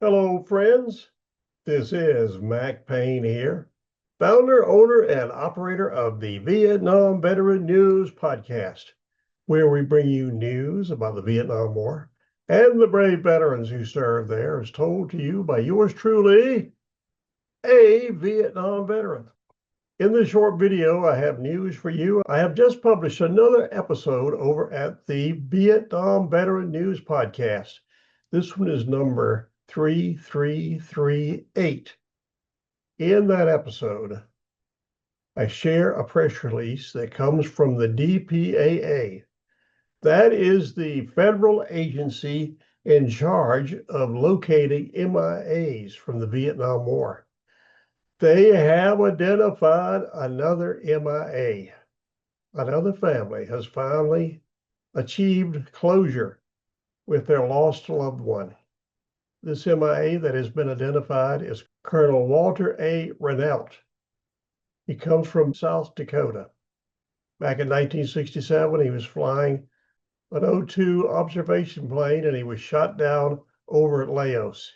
Hello, friends. This is Mac Payne here, founder, owner, and operator of the Vietnam Veteran News Podcast, where we bring you news about the Vietnam War and the brave veterans who served there, as told to you by yours truly, a Vietnam veteran. In this short video, I have news for you. I have just published another episode over at the Vietnam Veteran News Podcast. This one is number 3338. In that episode, I share a press release that comes from the DPAA. That is the federal agency in charge of locating MIAs from the Vietnam War. They have identified another MIA. Another family has finally achieved closure with their lost loved one. This MIA that has been identified is Colonel Walter A. Renault. He comes from South Dakota. Back in 1967, he was flying an O-2 observation plane and he was shot down over at Laos.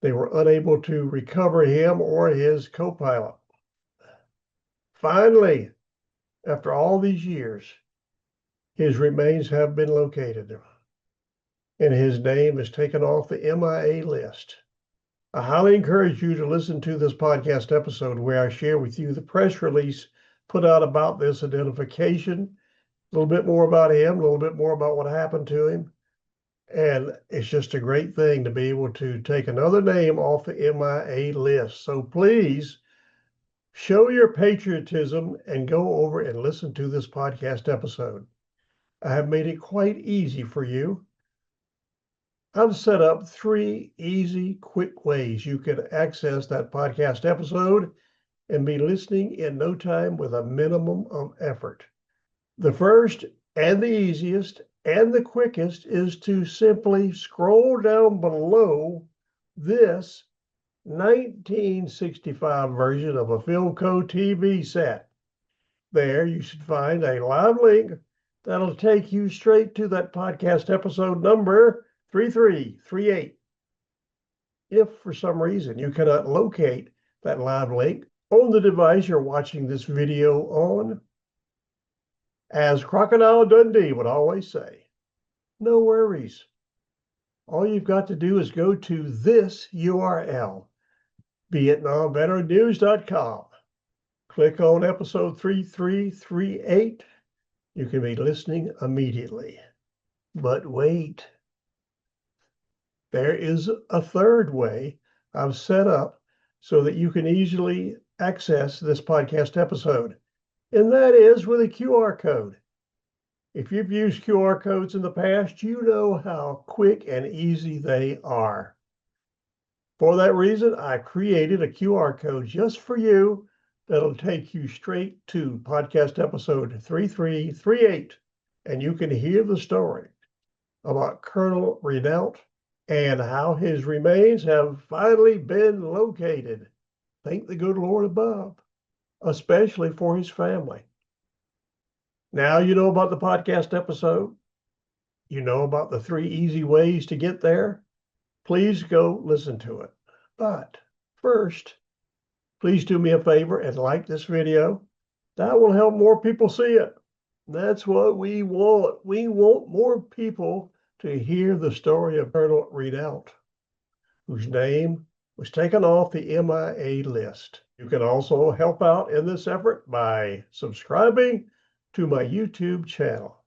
They were unable to recover him or his co-pilot. Finally, after all these years, his remains have been located and his name is taken off the MIA list. I highly encourage you to listen to this podcast episode where I share with you the press release put out about this identification, a little bit more about him, a little bit more about what happened to him. And it's just a great thing to be able to take another name off the MIA list. So please show your patriotism and go over and listen to this podcast episode. I have made it quite easy for you. I've set up 3 easy, quick ways you can access that podcast episode and be listening in no time with a minimum of effort. The first and the easiest and the quickest is to simply scroll down below this 1965 version of a Philco TV set. There you should find a live link that'll take you straight to that podcast episode number 3338. If for some reason you cannot locate that live link on the device you're watching this video on, as Crocodile Dundee would always say, no worries. All you've got to do is go to this URL, VietnamVeteranNews.com. Click on episode 3338. You can be listening immediately. But wait. There is a third way I've set up so that you can easily access this podcast episode, and that is with a QR code. If you've used QR codes in the past, you know how quick and easy they are. For that reason, I created a QR code just for you that'll take you straight to podcast episode 3338, and you can hear the story about Colonel Renault and how his remains have finally been located. Thank the good Lord above, especially for his family. Now you know about the podcast episode. You know about the 3 easy ways to get there. Please go listen to it. But first, please do me a favor and like this video. That will help more people see it. That's what we want. We want more people to hear the story of Colonel Renault, whose name was taken off the MIA list. You can also help out in this effort by subscribing to my YouTube channel.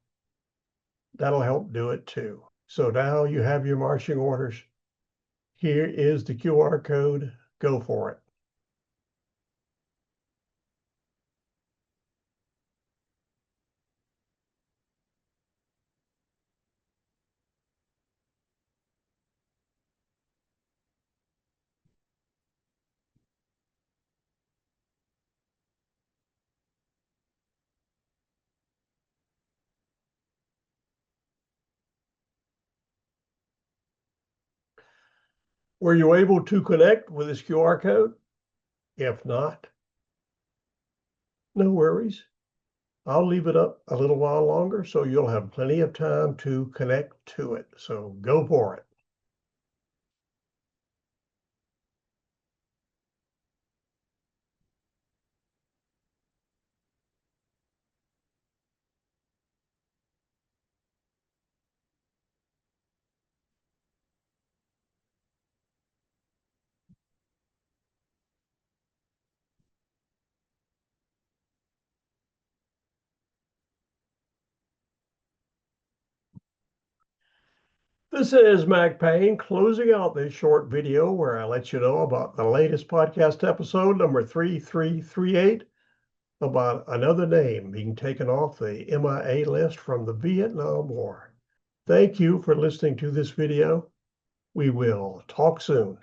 That'll help do it too. So now you have your marching orders. Here is the QR code. Go for it. Were you able to connect with this QR code? If not, no worries. I'll leave it up a little while longer so you'll have plenty of time to connect to it. So go for it. This is Mac Payne closing out this short video where I let you know about the latest podcast episode, number 3338, about another name being taken off the MIA list from the Vietnam War. Thank you for listening to this video. We will talk soon.